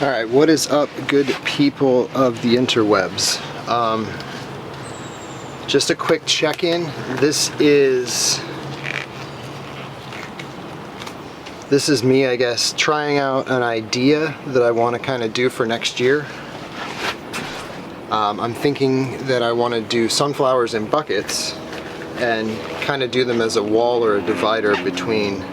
Alright, what is up, good people of the interwebs? Just a quick check-in. This is me, I guess, trying out an idea that I want to kind of do for next year. I'm thinking that I want to do sunflowers in buckets and kind of do them as a wall or a divider between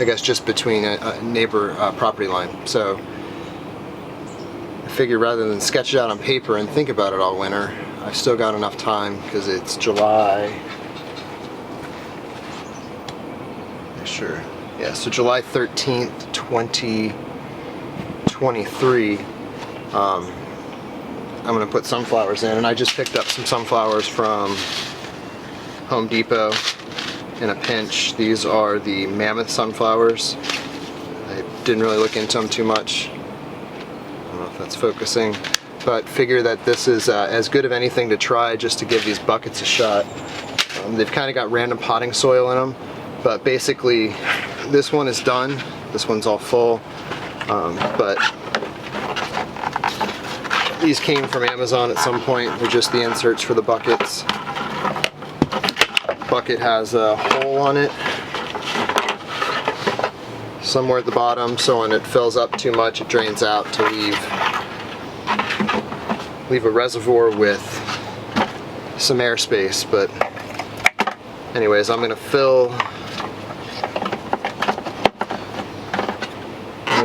I guess just between a neighbor property line. So I figure rather than sketch it out on paper and think about it all winter, I've still got enough time because it's July. Sure. Yeah, so July 13th, 2023. I'm going to put sunflowers in, and I just picked up some sunflowers from Home Depot in a pinch. These are the Mammoth sunflowers. I didn't really look into them too much. I don't know if that's focusing, but figure that this is as good of anything to try just to give these buckets a shot. They've kind of got random potting soil in them, but basically this one is done. This one's all full, but these came from Amazon at some point. They're just the inserts for the buckets. Bucket has a hole on it somewhere at the bottom, so when it fills up too much it drains out to leave a reservoir with some airspace. But anyways, I'm going to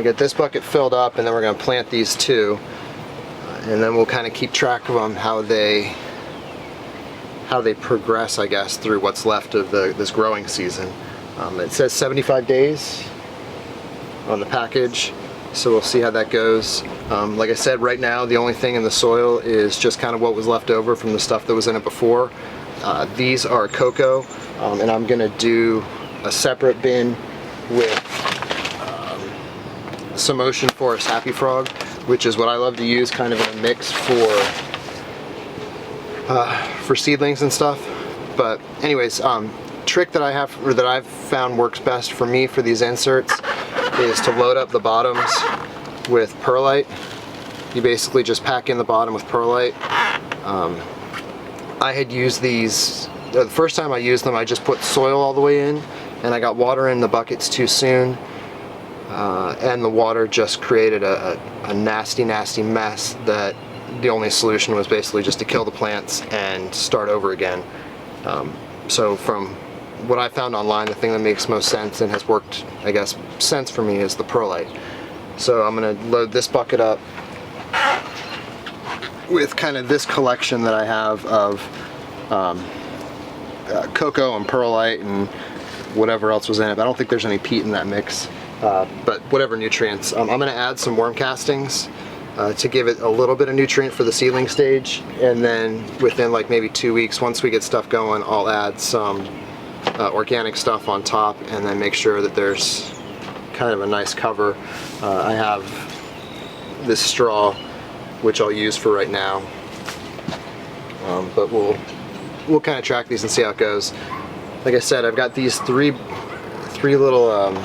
get this bucket filled up, and then we're going to plant these two, and then we'll kind of keep track of them, how they progress, I guess, through what's left of this growing season. It says 75 days on the package, so we'll see how that goes. Like I said, right now the only thing in the soil is just kind of what was left over from the stuff that was in it before. These are cocoa, and I'm gonna do a separate bin with some Ocean Forest Happy Frog, which is what I love to use kind of in a mix for seedlings and stuff. But anyways, trick that I have, or that I've found works best for me for these inserts, is to load up the bottoms with perlite. You basically just pack in the bottom with perlite. I had used these, the first time I used them, I just put soil all the way in, and I got water in the buckets too soon, and the water just created a nasty mess that the only solution was basically just to kill the plants and start over again. So from what I found online, the thing that makes most sense and has worked, I guess, sense for me is the perlite. So I'm going to load this bucket up with kind of this collection that I have of cocoa and perlite and whatever else was in it. I don't think there's any peat in that mix, but whatever nutrients. I'm going to add some worm castings to give it a little bit of nutrient for the seedling stage, and then within like maybe 2 weeks, once we get stuff going, I'll add some organic stuff on top, and then make sure that there's kind of a nice cover. I have this straw, which I'll use for right now, but we'll kind of track these and see how it goes. Like I said, I've got these three little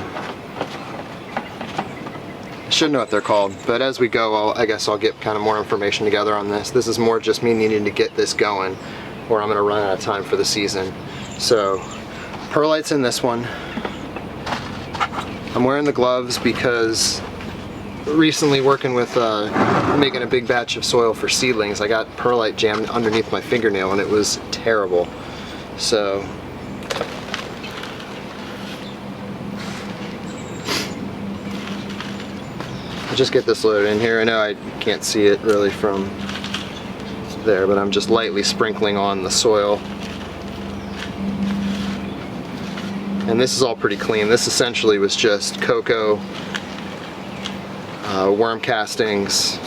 I should know what they're called, but as we go, I guess I'll get kind of more information together on this. This is more just me needing to get this going, or I'm going to run out of time for the season. So perlite's in this one. I'm wearing the gloves because recently, working with making a big batch of soil for seedlings, I got perlite jammed underneath my fingernail and it was terrible. So I'll just get this loaded in here. I know I can't see it really from there, but I'm just lightly sprinkling on the soil. And this is all pretty clean. This essentially was just cocoa, worm castings,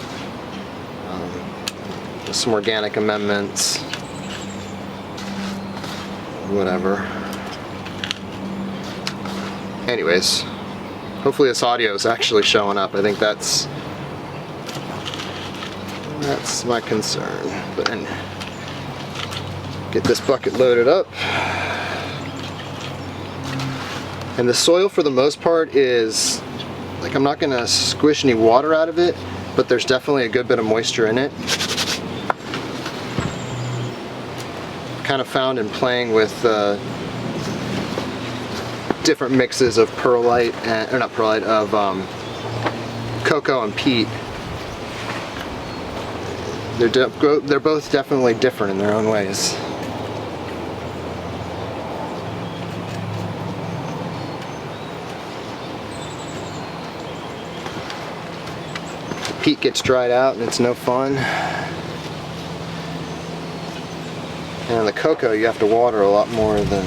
some organic amendments, whatever. Anyways, hopefully this audio is actually showing up. I think that's my concern. But then get this bucket loaded up. And the soil for the most part is, like, I'm not gonna squish any water out of it, but there's definitely a good bit of moisture in it. Kind of found in playing with different mixes of perlite, or not perlite, of cocoa and peat. They're both definitely different in their own ways. The peat gets dried out and it's no fun. And the cocoa you have to water a lot more than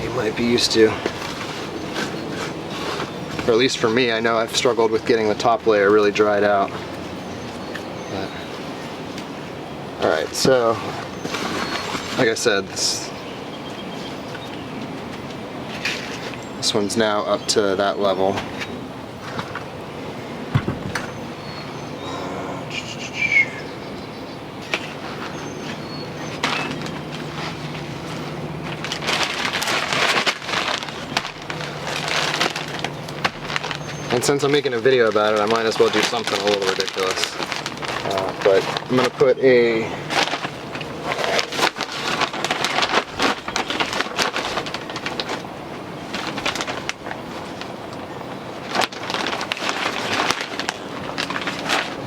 you might be used to. Or at least for me, I know I've struggled with getting the top layer really dried out. Alright, so like I said, this one's now up to that level. And since I'm making a video about it, I might as well do something a little ridiculous. But I'm going to put a I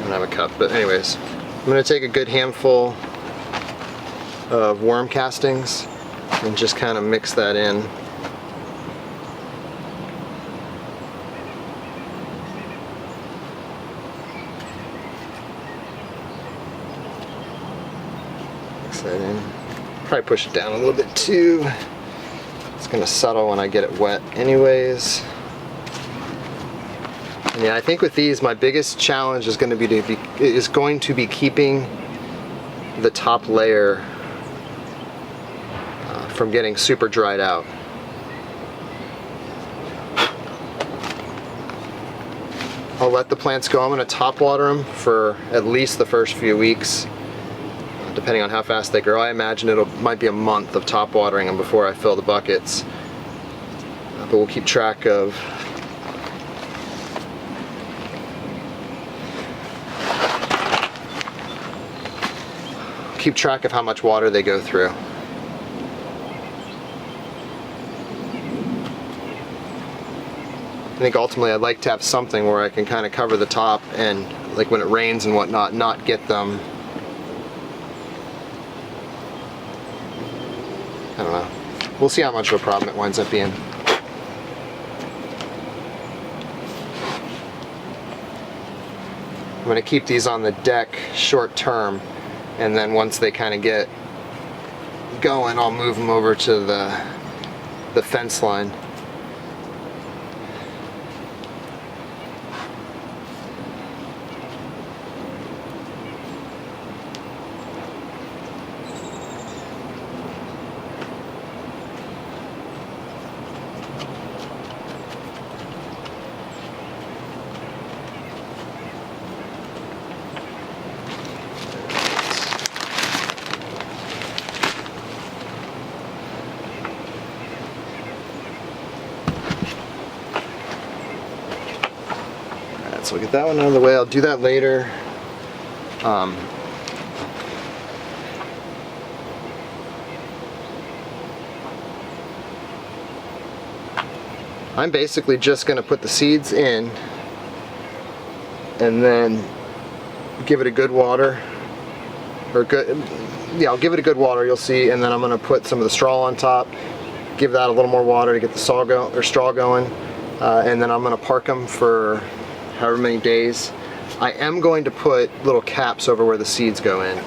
don't have a cup, but anyways, I'm going to take a good handful of worm castings and just kind of mix that in. That in. Probably push it down a little bit too. It's gonna settle when I get it wet anyways. And yeah, I think with these my biggest challenge is going to be keeping the top layer from getting super dried out. I'll let the plants go. I'm going to top water them for at least the first few weeks. Depending on how fast they grow. I imagine might be a month of top watering them before I fill the buckets. But we'll keep track of how much water they go through. I think ultimately I'd like to have something where I can kind of cover the top and, like when it rains and whatnot, not get them, I don't know. We'll see how much of a problem it winds up being. I'm going to keep these on the deck short term, and then once they kind of get going, I'll move them over to the fence line. So we'll get that one out of the way. I'll do that later. I'm basically just going to put the seeds in and then give it a good water, or I'll give it a good water, you'll see, and then I'm going to put some of the straw on top, give that a little more water to get the straw going, and then I'm going to park them for however many days. I am going to put little caps over where the seeds go in.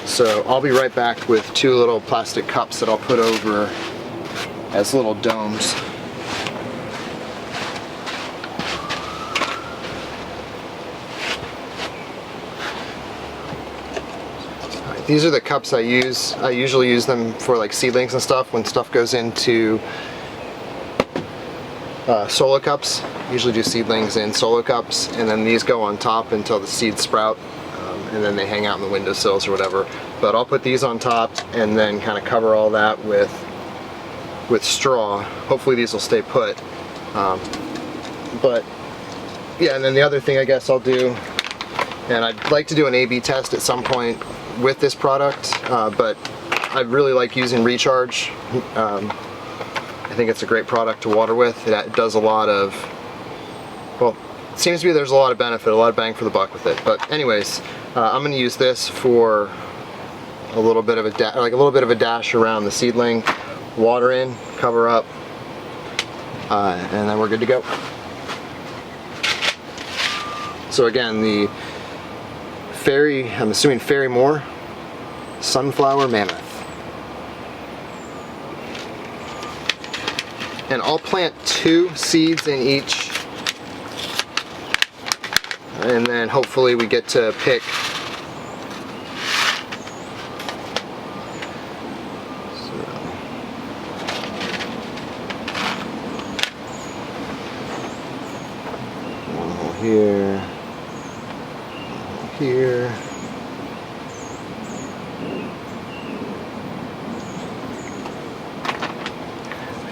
So I'll be right back with 2 little plastic cups that I'll put over as little domes. These are the cups I use. I usually use them for like seedlings and stuff when stuff goes into solo cups. Usually do seedlings in solo cups, and then these go on top until the seeds sprout, and then they hang out in the windowsills or whatever. But I'll put these on top and then kind of cover all that with with straw. Hopefully these will stay put. But yeah, and then the other thing I guess I'll do, and I'd like to do an A/B test at some point with this product, but I really like using Recharge. I think it's a great product to water with. It does a lot of, well, it seems to be there's a lot of benefit, a lot of bang for the buck with it. But anyways, I'm going to use this for a little bit of a dash around the seedling, water in, cover up, and then we're good to go. So again, the Fairy, I'm assuming Fairy Moore Sunflower Mammoth. And I'll plant 2 seeds in each, and then hopefully we get to pick one hole here, one hole here.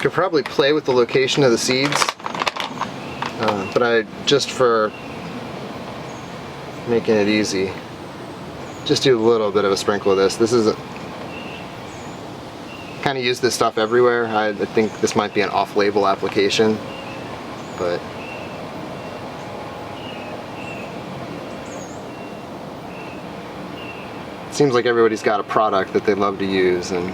Could probably play with the location of the seeds, but I just for making it easy, just do a little bit of a sprinkle of this. This is kind of use this stuff everywhere. I think this might be an off-label application, but it seems like everybody's got a product that they love to use, and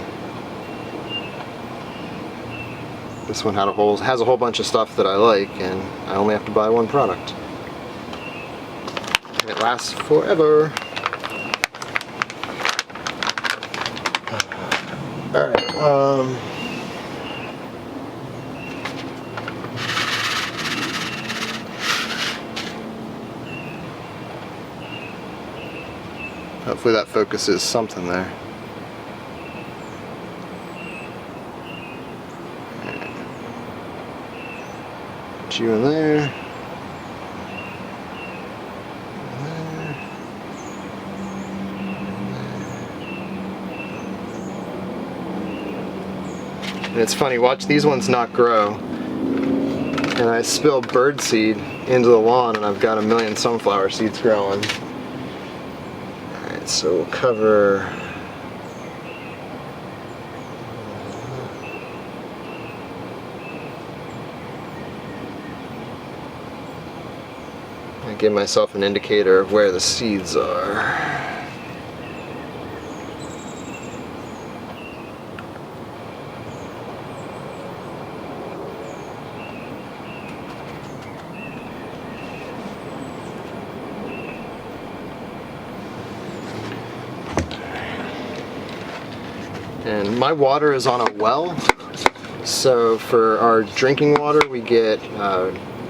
this one has a whole bunch of stuff that I like, and I only have to buy one product. And it lasts forever. Alright, hopefully that focuses something there. You in there. And it's funny, watch these ones not grow. And I spill birdseed into the lawn and I've got a million sunflower seeds growing. Alright, so we'll cover give myself an indicator of where the seeds are. And my water is on a well, so for our drinking water we get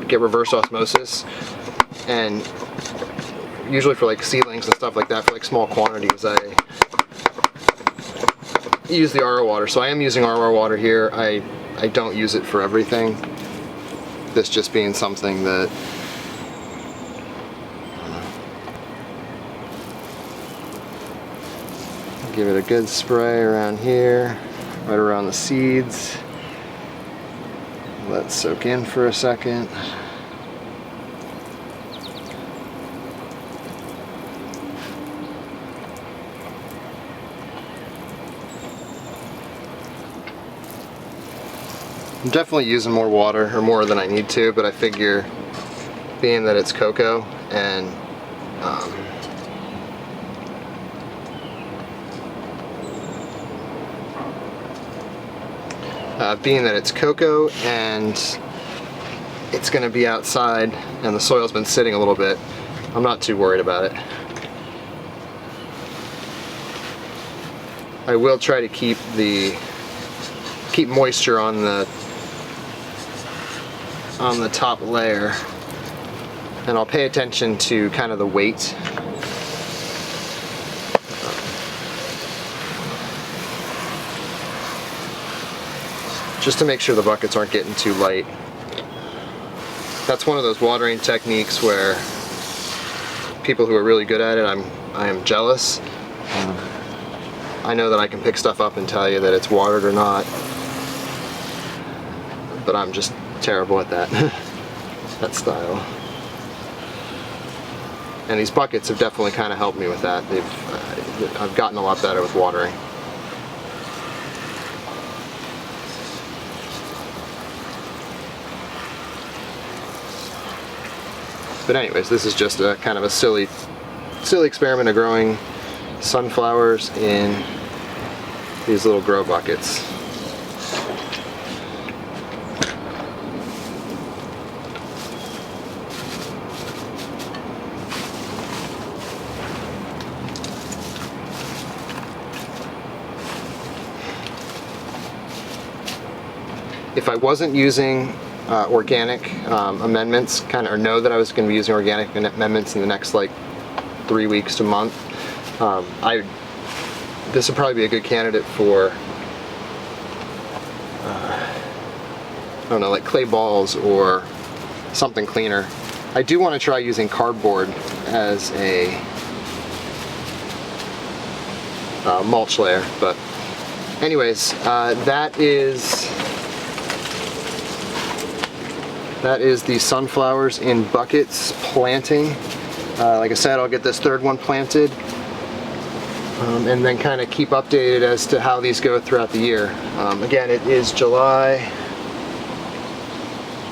reverse osmosis. And usually for like seedlings and stuff like that, for like small quantities, I use the RO water. So I am using RO water here. I don't use it for everything. This just being something that give it a good spray around here, right around the seeds. Let it soak in for a second. I'm definitely using more water, or more than I need to, but I figure being that it's cocoa and it's going to be outside and the soil's been sitting a little bit, I'm not too worried about it. I will try to keep moisture on the top layer, and I'll pay attention to kind of the weight. Just to make sure the buckets aren't getting too light. That's one of those watering techniques where people who are really good at it, I am jealous. I know that I can pick stuff up and tell you that it's watered or not. but I'm just terrible at that, that style. And these buckets have definitely kind of helped me with that. I've gotten a lot better with watering. But anyways, this is just a kind of a silly experiment of growing sunflowers in these little grow buckets. If I wasn't using organic amendments, or know that I was going to be using organic amendments in the next like 3 weeks to a month, this would probably be a good candidate for I don't know, like clay balls or something cleaner. I do want to try using cardboard as a mulch layer, but anyways, that is the sunflowers in buckets planting. Like I said, I'll get this third one planted and then kind of keep updated as to how these go throughout the year. Again, it is July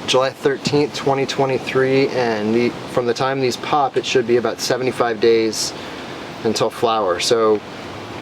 13th, 2023, and from the time these pop, it should be about 75 days until flower. So